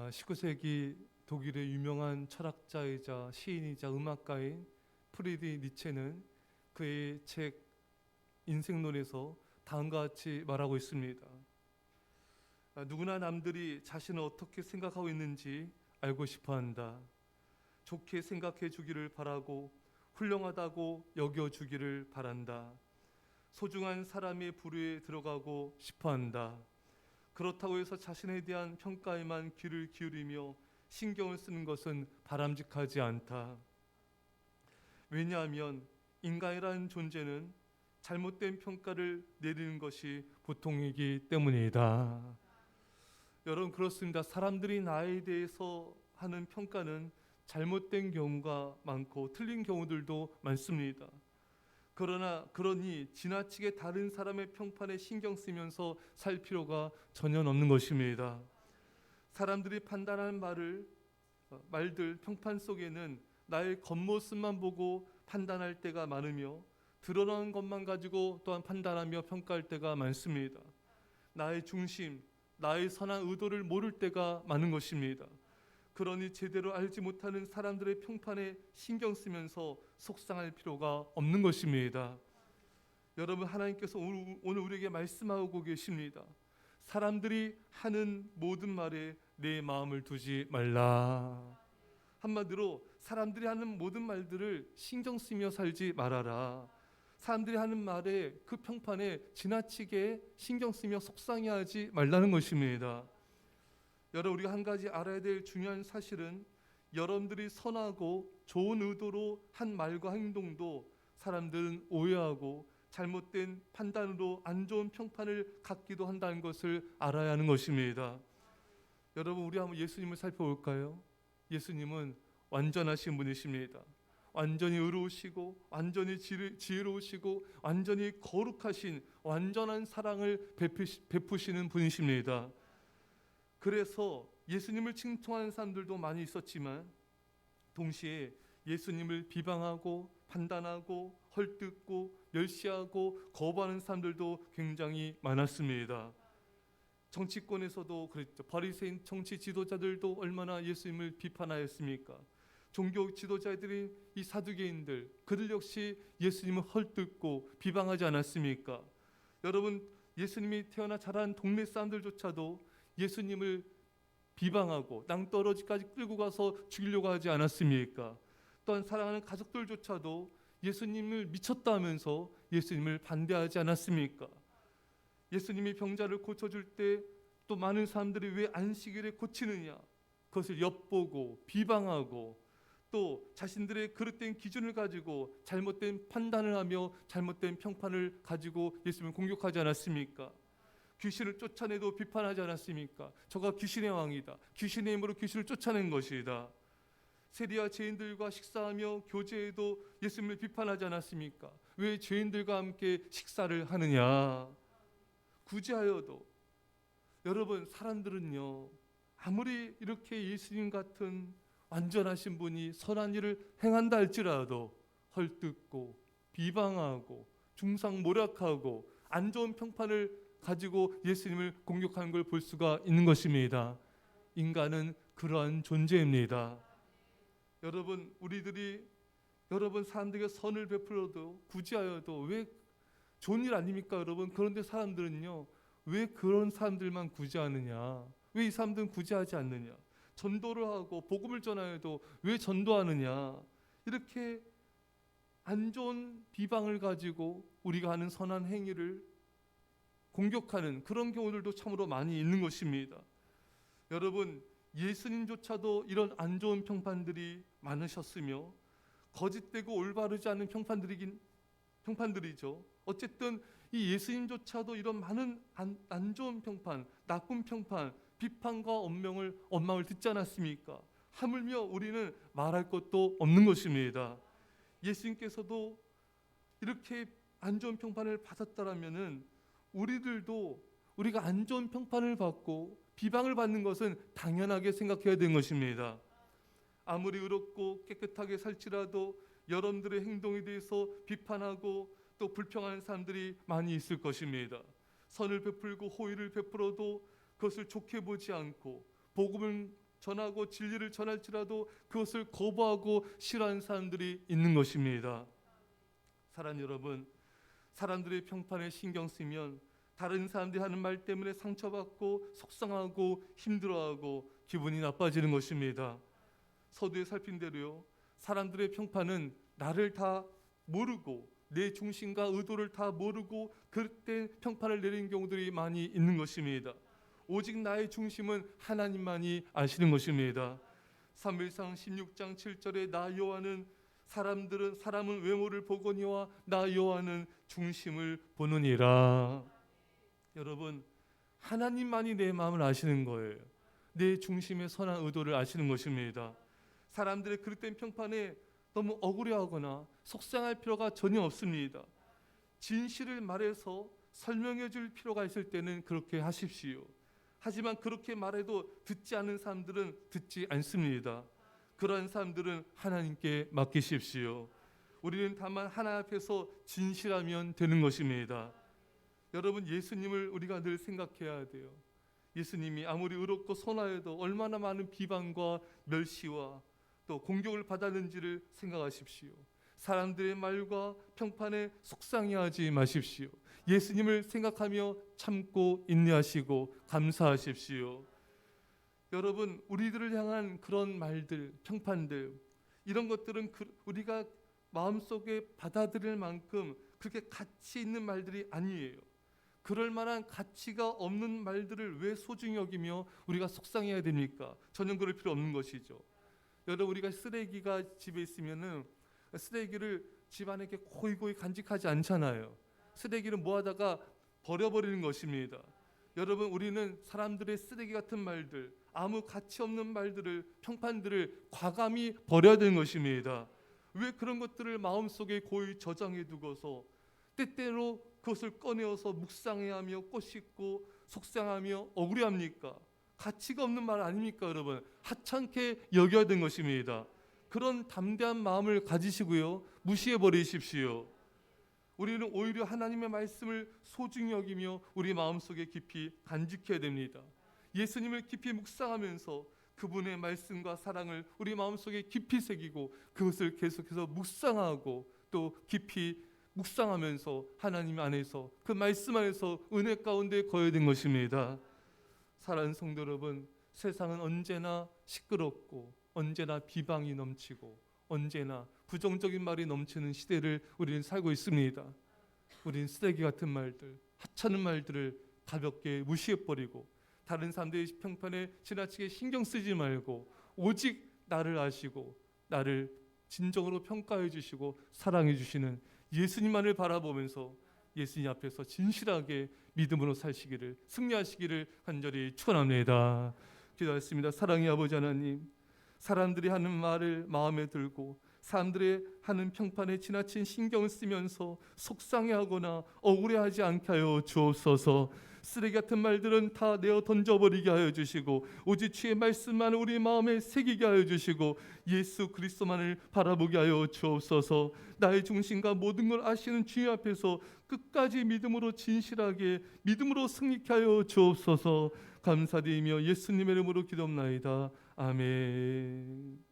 19세기 독일의 유명한 철학자이자 시인이자 음악가인 프리드리히 니체는 그의 책 인생론에서 다음과 같이 말하고 있습니다. 누구나 남들이 자신을 어떻게 생각하고 있는지 알고 싶어 한다. 좋게 생각해 주기를 바라고 훌륭하다고 여겨 주기를 바란다. 소중한 사람의 부류에 들어가고 싶어 한다. 그렇다고 해서 자신에 대한 평가에만 귀를 기울이며 신경을 쓰는 것은 바람직하지 않다. 왜냐하면 인간이라는 존재는 잘못된 평가를 내리는 것이 보통이기 때문이다. 여러분, 그렇습니다. 사람들이 나에 대해서 하는 평가는 잘못된 경우가 많고 틀린 경우들도 많습니다. 그러니 지나치게 다른 사람의 평판에 신경 쓰면서 살 필요가 전혀 없는 것입니다. 사람들이 판단하는 말들, 평판 속에는 나의 겉모습만 보고 판단할 때가 많으며 드러나는 것만 가지고 또한 판단하며 평가할 때가 많습니다. 나의 중심, 나의 선한 의도를 모를 때가 많은 것입니다. 그러니 제대로 알지 못하는 사람들의 평판에 신경 쓰면서 속상할 필요가 없는 것입니다. 여러분, 하나님께서 오늘 우리에게 말씀하고 계십니다. 사람들이 하는 모든 말에 내 마음을 두지 말라. 한마디로 사람들이 하는 모든 말들을 신경 쓰며 살지 말아라. 사람들이 하는 말에 그 평판에 지나치게 신경 쓰며 속상해하지 말라는 것입니다. 여러분, 우리가 한 가지 알아야 될 중요한 사실은 여러분들이 선하고 좋은 의도로 한 말과 행동도 사람들은 오해하고 잘못된 판단으로 안 좋은 평판을 갖기도 한다는 것을 알아야 하는 것입니다. 여러분, 우리 한번 예수님을 살펴볼까요? 예수님은 완전하신 분이십니다. 완전히 의로우시고 완전히 지혜로우시고 완전히 거룩하신 완전한 사랑을 베푸시는 분이십니다. 그래서 예수님을 칭송하는 사람들도 많이 있었지만 동시에 예수님을 비방하고 판단하고 헐뜯고 멸시하고 거부하는 사람들도 굉장히 많았습니다. 정치권에서도 그랬죠. 바리새인 정치 지도자들도 얼마나 예수님을 비판하였습니까? 종교 지도자들이 이 사두개인들, 그들 역시 예수님을 헐뜯고 비방하지 않았습니까? 여러분, 예수님이 태어나 자란 동네 사람들조차도 예수님을 비방하고 낭떠러지까지 끌고 가서 죽이려고 하지 않았습니까? 또한 사랑하는 가족들조차도 예수님을 미쳤다 하면서 예수님을 반대하지 않았습니까? 예수님이 병자를 고쳐줄 때 또 많은 사람들이 왜 안식일에 고치느냐, 그것을 엿보고 비방하고 또 자신들의 그릇된 기준을 가지고 잘못된 판단을 하며 잘못된 평판을 가지고 예수님을 공격하지 않았습니까? 귀신을 쫓아내도 비판하지 않았습니까? 저가 귀신의 왕이다. 귀신의 힘으로 귀신을 쫓아낸 것이다. 세리와 죄인들과 식사하며 교제에도 예수님을 비판하지 않았습니까? 왜 죄인들과 함께 식사를 하느냐? 구제하여도 여러분, 사람들은요, 아무리 이렇게 예수님 같은 완전하신 분이 선한 일을 행한다 할지라도 헐뜯고 비방하고 중상모략하고 안 좋은 평판을 가지고 예수님을 공격하는 걸 볼 수가 있는 것입니다. 인간은 그러한 존재입니다. 여러분, 여러분 사람들에게 선을 베풀어도 구제하여도 왜 좋은 일 아닙니까, 여러분? 그런데 사람들은요, 왜 그런 사람들만 구제하느냐? 왜 이 사람들은 구제하지 않느냐? 전도를 하고 복음을 전하여도 왜 전도하느냐? 이렇게 안 좋은 비방을 가지고 우리가 하는 선한 행위를 공격하는 그런 경우들도 참으로 많이 있는 것입니다. 여러분, 예수님조차도 이런 안 좋은 평판들이 많으셨으며 거짓되고 올바르지 않은 평판들이죠. 어쨌든 이 예수님조차도 이런 많은 안 좋은 평판, 나쁜 평판, 비판과 원망을 듣지 않았습니까? 하물며 우리는 말할 것도 없는 것입니다. 예수님께서도 이렇게 안 좋은 평판을 받았다라면은 우리가 안 좋은 평판을 받고 비방을 받는 것은 당연하게 생각해야 되는 것입니다. 아무리 의롭고 깨끗하게 살지라도 여러분들의 행동에 대해서 비판하고 또 불평하는 사람들이 많이 있을 것입니다. 선을 베풀고 호의를 베풀어도 그것을 좋게 보지 않고 복음을 전하고 진리를 전할지라도 그것을 거부하고 싫어하는 사람들이 있는 것입니다. 사랑하는 여러분, 사람들의 평판에 신경 쓰면 다른 사람들이 하는 말 때문에 상처받고 속상하고 힘들어하고 기분이 나빠지는 것입니다. 서두에 살핀 대로요, 사람들의 평판은 나를 다 모르고 내 중심과 의도를 다 모르고 그때 평판을 내리는 경우들이 많이 있는 것입니다. 오직 나의 중심은 하나님만이 아시는 것입니다. 사무엘상 16장 7절에 나 여호와는 사람은 외모를 보거니와 나 여호와는 중심을 보느니라. 여러분, 하나님만이 내 마음을 아시는 거예요. 내 중심의 선한 의도를 아시는 것입니다. 사람들의 그릇된 평판에 너무 억울해하거나 속상할 필요가 전혀 없습니다. 진실을 말해서 설명해 줄 필요가 있을 때는 그렇게 하십시오. 하지만 그렇게 말해도 듣지 않는 사람들은 듣지 않습니다. 그러한 사람들은 하나님께 맡기십시오. 우리는 다만 하나님 앞에서 진실하면 되는 것입니다. 여러분, 예수님을 우리가 늘 생각해야 돼요. 예수님이 아무리 의롭고 선하여도 얼마나 많은 비방과 멸시와 또 공격을 받았는지를 생각하십시오. 사람들의 말과 평판에 속상해하지 마십시오. 예수님을 생각하며 참고 인내하시고 감사하십시오. 여러분, 우리들을 향한 그런 말들, 평판들, 이런 것들은 우리가 마음속에 받아들일 만큼 그렇게 가치 있는 말들이 아니에요. 그럴 만한 가치가 없는 말들을 왜 소중히 여기며 우리가 속상해야 됩니까? 전혀 그럴 필요 없는 것이죠. 여러분, 우리가 쓰레기가 집에 있으면은 쓰레기를 집안에 이렇게 고이고이 간직하지 않잖아요. 쓰레기를 모아다가 버려버리는 것입니다. 여러분, 우리는 사람들의 쓰레기 같은 말들, 아무 가치 없는 말들을, 평판들을 과감히 버려야 되는 것입니다. 왜 그런 것들을 마음속에 고이 저장해 두고서 때때로 그것을 꺼내어서 묵상해야 하며 꼬씻고 속상하며 억울해합니까? 가치가 없는 말 아닙니까? 여러분, 하찮게 여겨야 되는 것입니다. 그런 담대한 마음을 가지시고요, 무시해 버리십시오. 우리는 오히려 하나님의 말씀을 소중히 여기며 우리 마음속에 깊이 간직해야 됩니다. 예수님을 깊이 묵상하면서 그분의 말씀과 사랑을 우리 마음속에 깊이 새기고 그것을 계속해서 묵상하고 또 깊이 묵상하면서 하나님 안에서 그 말씀 안에서 은혜 가운데 거해야 된 것입니다. 사랑하는 성도 여러분, 세상은 언제나 시끄럽고 언제나 비방이 넘치고 언제나 부정적인 말이 넘치는 시대를 우리는 살고 있습니다. 우리는 쓰레기 같은 말들, 하찮은 말들을 가볍게 무시해버리고 다른 사람들의 평판에 지나치게 신경 쓰지 말고 오직 나를 아시고 나를 진정으로 평가해 주시고 사랑해 주시는 예수님만을 바라보면서 예수님 앞에서 진실하게 믿음으로 사시기를, 승리하시기를 간절히 축원합니다. 기도하겠습니다. 사랑의 아버지 하나님, 사람들이 하는 말을 마음에 들고 사람들의 하는 평판에 지나친 신경을 쓰면서 속상해하거나 억울해하지 않게 하여 주옵소서. 쓰레기 같은 말들은 다 내어 던져버리게 하여 주시고 오직 주의 말씀만 우리 마음에 새기게 하여 주시고 예수 그리스도만을 바라보게 하여 주옵소서. 나의 중심과 모든 걸 아시는 주님 앞에서 끝까지 믿음으로 진실하게 믿음으로 승리케 하여 주옵소서. 감사드리며 예수님의 이름으로 기도합나이다. 아멘.